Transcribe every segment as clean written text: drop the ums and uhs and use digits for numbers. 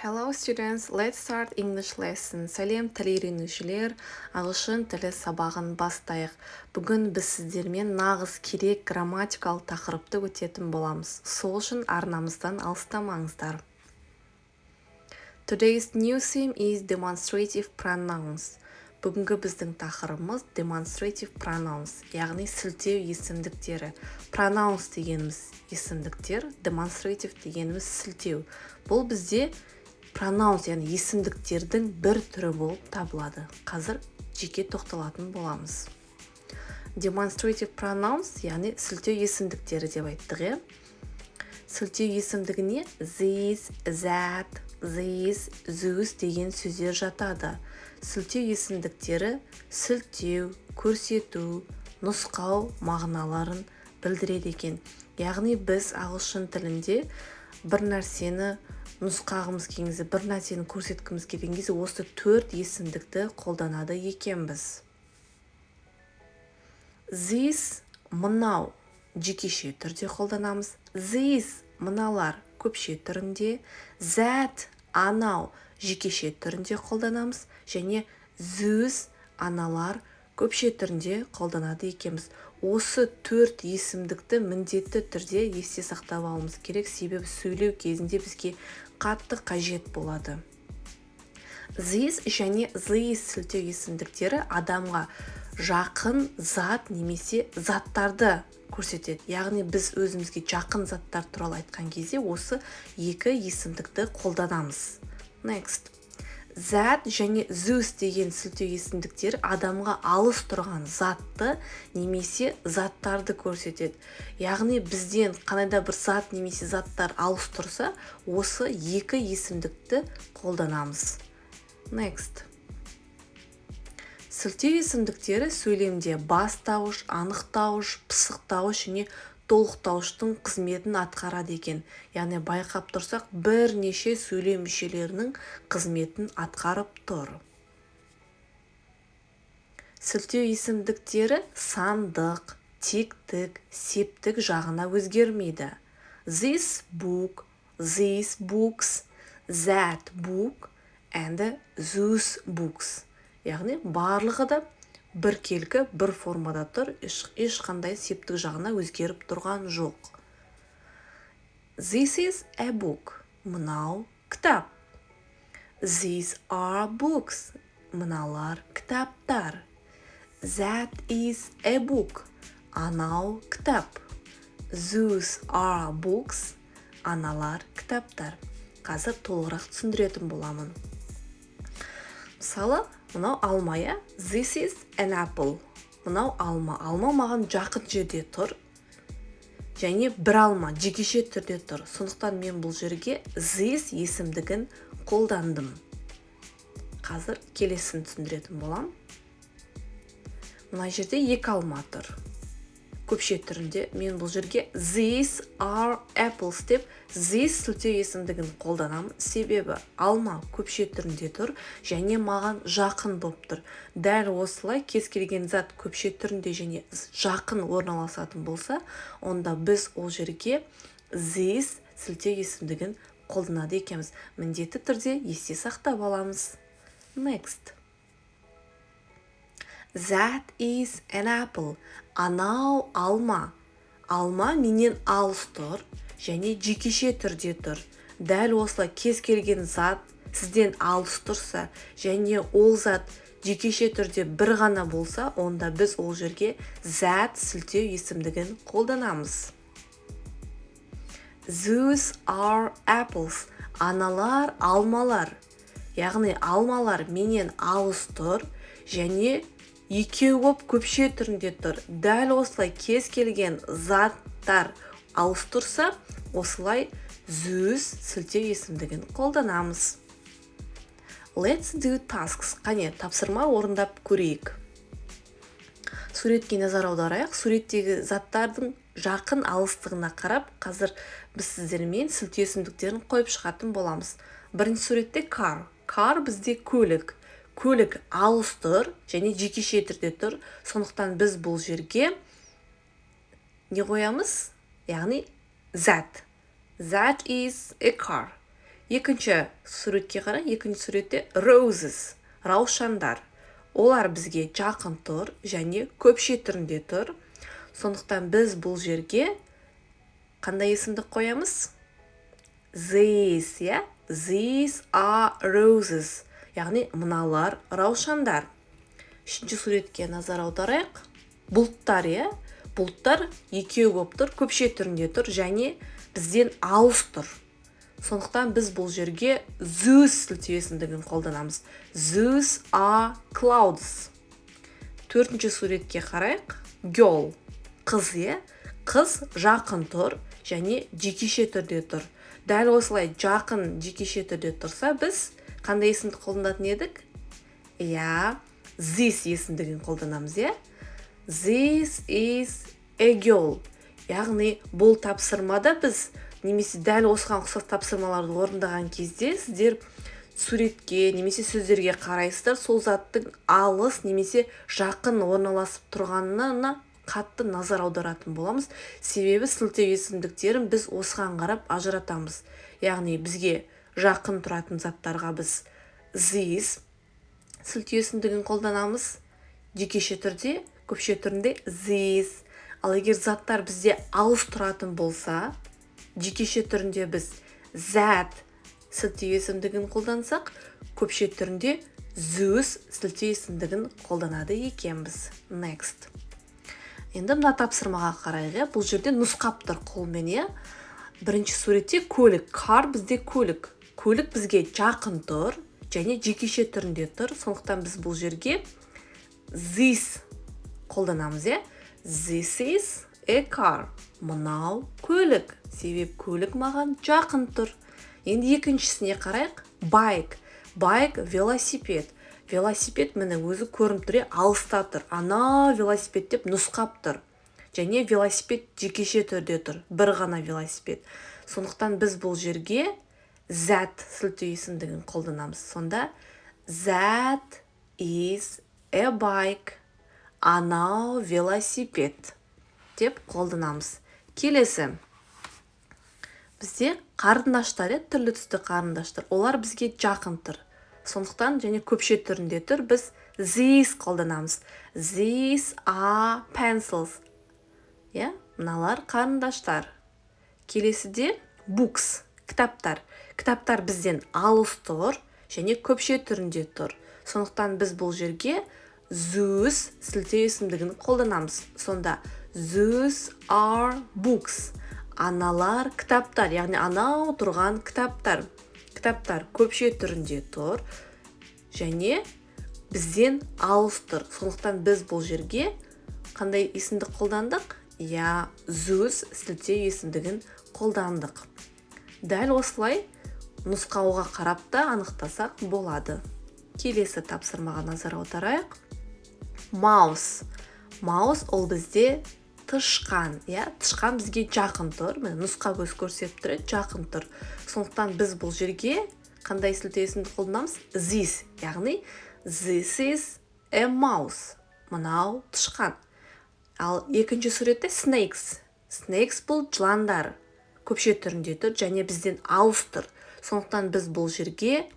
Hello students, let's start English lesson. Сәлем тіл үйренушілер, ағылшын тілі сабағын бастайық. Бүгін біз сіздермен нағыз керек грамматикалық тақырыпты өтетін боламыз. Сол үшін арнамыздан алыстамаңыздар. Today's new theme is demonstrative pronouns. Бүгінгі біздің тақырыбымыз demonstrative pronouns, яғни сілтеу есімдіктері. Pronouns дегеніміз есімдіктер, demonstrative дегеніміз сілтеу. Бұл бізде pronouns, яғни есімдіктердің бір түрі болып табылады. Қазір жеке тоқталатын боламыз. Demonstrative pronouns, яғни сілтеу есімдіктері деп айттық. Сілтеу есімдігіне this, that, this, those деген сөздер жатады. Сілтеу есімдіктері сілтеу, көрсету, нұсқау мағыналарын білдіреді екен. Яғни біз ағылшын тілінде бір нәрсені нұсқағымыз келгенде, бір нәрсені көрсеткіміз келген кезде осы төрт есімдікті қолданады екенбіз. This, мынау, жекеше түрде қолданамыз. This, мыналар, көпше түрінде. That, анау, жекеше түрінде қолданамыз. Және those, аналар, көпше түрінде қолданады екенбіз. Осы төрт есімдікті міндетті түрде есте сақтап алуымыз керек, себебі сөйлеу кезінде бізге қатты қажет болады. This және these сілтеу есімдіктері адамға жақын зат немесе заттарды көрсетеді. Яғни біз өзімізге жақын заттар туралы айтқан кезде осы екі есімдікті қолданамыз. Next. That және those деген сілтеу есімдіктері адамға алыс тұрған затты немесе заттарды көрсетеді. Яғни бізден қандай бір зат немесе заттар алыс тұрса, осы екі есімдікті қолданамыз. Next. Сілтеу есімдіктері сөйлемде бастауыш, анықтауыш, пысықтауыш және толықтауыштың қызметін атқарады екен. Яғни байқап тұрсақ, бірнеше сөйлем мүшелерінің қызметін атқарып тұр. Сілтеу есімдіктері сандық, тектік, септік жағына өзгермейді. This book, these books, that book and those books. Яғни барлығы да бір келкі, бір формада тұр, ешқандай септік жағына өзгеріп тұрған жоқ. This is a book. Мынау кітап. These are books. Мыналар кітаптар. That is a book. Анау кітап. Those are books. Аналар кітаптар. Қазір толығырақ түсіндіретін боламын. Мысалы, мынау алма, This is an apple. Мынау алма. Алма маған жақын жерде тұр. Және бір алма жекеше түрде тұр. Сондықтан мен бұл жерге this есімдігін қолдандым. Қазір келесін түсіндіретін болам. Мына жерде екі алма тұр. Көпше түрінде мен бұл жерге these are apples деп this сілтеу есімдігін қолданамын, себебі алма көпше түрінде тұр және маған жақын болып тұр. Дәл осылай кез келген зат көпше түрінде және жақын орналасатын болса, онда біз ол жерге this сілтеу есімдігін қолданады екенбіз. Міндетті түрде есте сақтап аламыз. Next. That is an apple. Анау алма. Алма менен алыс тұр және жекеше түрде тұр. Дәл осылай кез келген зат сізден алыс тұрса және ол зат жекеше түрде бір ғана болса, онда біз ол жерге that сілтеу есімдігін қолданамыз. Those are apples. Аналар алмалар. Яғни алмалар менен алыс тұр және екеу болып көпше түрінде тұр. Дәл осылай кез келген заттар алыс тұрса, осылай those сілтеу есімдігін қолданамыз. Let's do tasks. Қане, тапсырма орындап көрейік. Суретке назар аударайық. Суреттегі заттардың жақын алыстығына қарап, қазір біз сіздермен сілтеу есімдіктерін қойып шығатын боламыз. Бірінші суретте car. Car бізде көлік. Көлік алыс тұр және жекеше түрде тұр. Сондықтан біз бұл жерге не қоямыз? Яғни that. That is a car. Екінші суретке қарай, екінші суретте roses, раушандар. Олар бізге жақын тұр және көпше түрінде тұр. Сондықтан біз бұл жерге қандай есімдік қоямыз? These, yeah? These are roses. Яғни мыналар раушандар. Үшінші суретке назар аударайық. Бұлттар, yeah? Бұлттар екеу болып тұр, көпше түрінде тұр және бізден алыс тұр. Сондықтан біз бұл жерге those сілтеуесіндігін қолданамыз. Those are clouds. Төртінші суретке қарайық. Girl, қыз, е? Қыз жақын тұр және жекеше түрде тұр. Дәл осылай жақын жекеше түрде тұрса, біз қандай есімді қолданатын едік? This есімдігін қолданамыз, е? This is a girl. Яғни бұл тапсырмада біз немесе дәл осыған ұқсас тапсырмаларды орындаған кезде сіздер суретке немесе сөздерге қарайсыздар, сол заттың алыс немесе жақын орналасып тұрғанына қатты назар аударатын боламыз. Себебі сілтеу есімдіктерін біз осыған қарап ажыратамыз. Яғни бізге жақын тұратын заттарға біз these сілтеу есімдігін қолданамыз. Жекеше түрде, көпше түрінде these. Ал егер заттар бізде алыс тұратын болса, жекеше түрінде біз that сілтеу есімдігін қолдансақ, көпше түрінде those сілтеу есімдігін қолданады екенбіз. Next. Енді мына тапсырмаға қарайық. Бұл жерде нұсқап тұр қолмен. Бірінші суретте көлік, car бізде көлік. Көлік бізге жақын тұр және жекеше түрінде тұр. Сондықтан біз бұл жерге this қолданамыз. This is a car. Мынау көлік. Себеп көлік маған жақын тұр. Енді екіншісіне қарайық. Bike. Bike велосипед. Велосипед міне өзі көрініп тұр, алыста тұр. Ана велосипед деп нұсқап тұр. Және велосипед жекеше түрде тұр. Бір ғана велосипед. Сондықтан біз бұл жерге that сілтеу есімдігін қолданамыз. Сонда that is a bike. Анау велосипед деп қолданамыз. Келесі. Бізде қарындаштар, түрлі түсті қарындаштар. Олар бізге жақын тұр. Сондықтан және көпше түрінде тұр. Біз these қолданамыз. These are pencils. Мыналар қарындаштар. Келесіде books, кітаптар. Кітаптар бізден алыс тұр және көпше түрінде тұр. Сондықтан біз бұл жерге those сілтеу есімдігін қолданамыз. Сонда those are books. Аналар кітаптар, яғни анау тұрған кітаптар. Кітаптар көпше түрінде тұр және бізден алыс тұр. Сондықтан біз бұл жерге қандай есімдік қолдандық? Those сілтеу есімдігін қолдандық. Дәл осылай нұсқауға қарап та анықтасақ болады. Келесі тапсырмаға назар аударайық. Mouse. Mouse ол бізде тышқан. Тышқан бізге жақын тұр. Нұсқа көз көрсетіп тұр, жақын тұр. Сондықтан біз бұл жерге қандай сілтеу есімді қолданамыз? This. Яғни this is a mouse. Мынау тышқан. Ал екінші суретте snakes. Snakes бұл жыландар. Көпше түрінде тұр және бізден алыс тұр. Сондықтан біз бұл жерге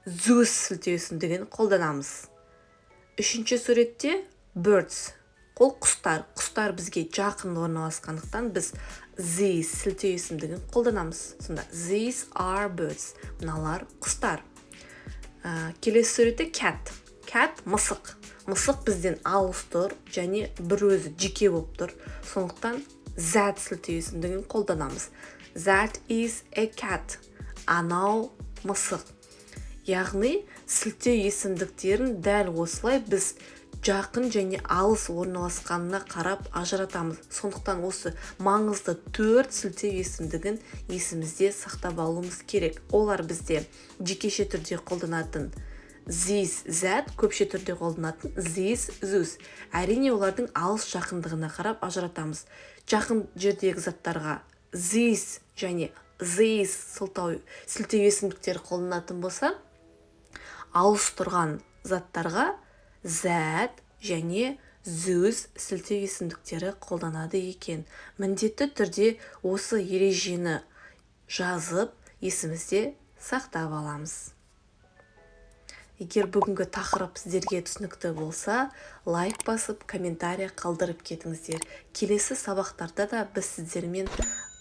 those сілтеу есімдігін қолданамыз. Үшінші суретте birds. Ол құстар. Құстар бізге жақын орналасқандықтан біз these сілтеу есімдігін қолданамыз. Сонда these are birds. Мыналар құстар. Келесі суретте cat. Cat мысық. Мысық бізден алыс тұр және бір өзі жеке болып тұр. Сондықтан that сілтеу есімдігін қолданамыз. That is a cat. Анау мысық. Яғни сілтеу есімдіктерін дәл осылай біз жақын және алыс орналасқанына қарап ажыратамыз. Сондықтан осы маңызды 4 сілтеу есімдігін есімізде сақтап алуымыз керек. Олар бізде жекеше түрде қолданатын this, that, көпше түрде қолданатын this, those. Әрине олардың алыс жақындығына қарап ажыратамыз. Жақын жердегі заттарға this және these сілтеу есімдіктері қолданатын болса, алыс тұрған заттарға that және those сілтеу есімдіктері қолданады екен. Міндетті түрде осы ережені жазып, есімізде сақтап аламыз. Егер бүгінгі тақырып сіздерге түсінікті болса, лайк басып, комментарий қалдырып кетіңіздер. Келесі сабақтарда да біз сіздермен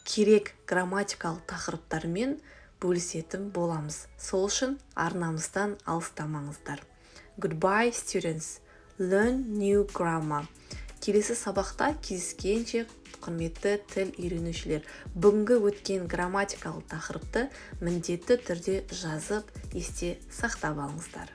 керек грамматикалық тақырыптармен бөлісетін боламыз. Сол үшін арнамыздан алыстамаңыздар. Goodbye, students. Learn new grammar. Келесі сабақта кездескенше, құрметті тіл үйренушілер, бүгінгі өткен грамматикалық тақырыпты міндетті түрде жазып, есте сақтап алыңыздар.